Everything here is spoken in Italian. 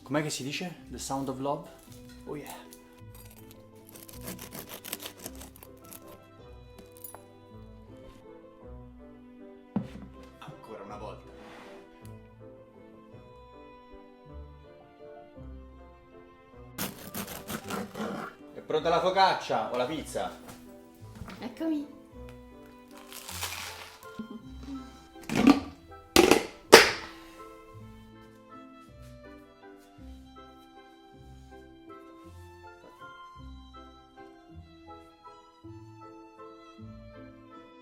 Com'è che si dice? The Sound of Love? Oh yeah. Ancora una volta. È pronta la focaccia o la pizza? Eccomi.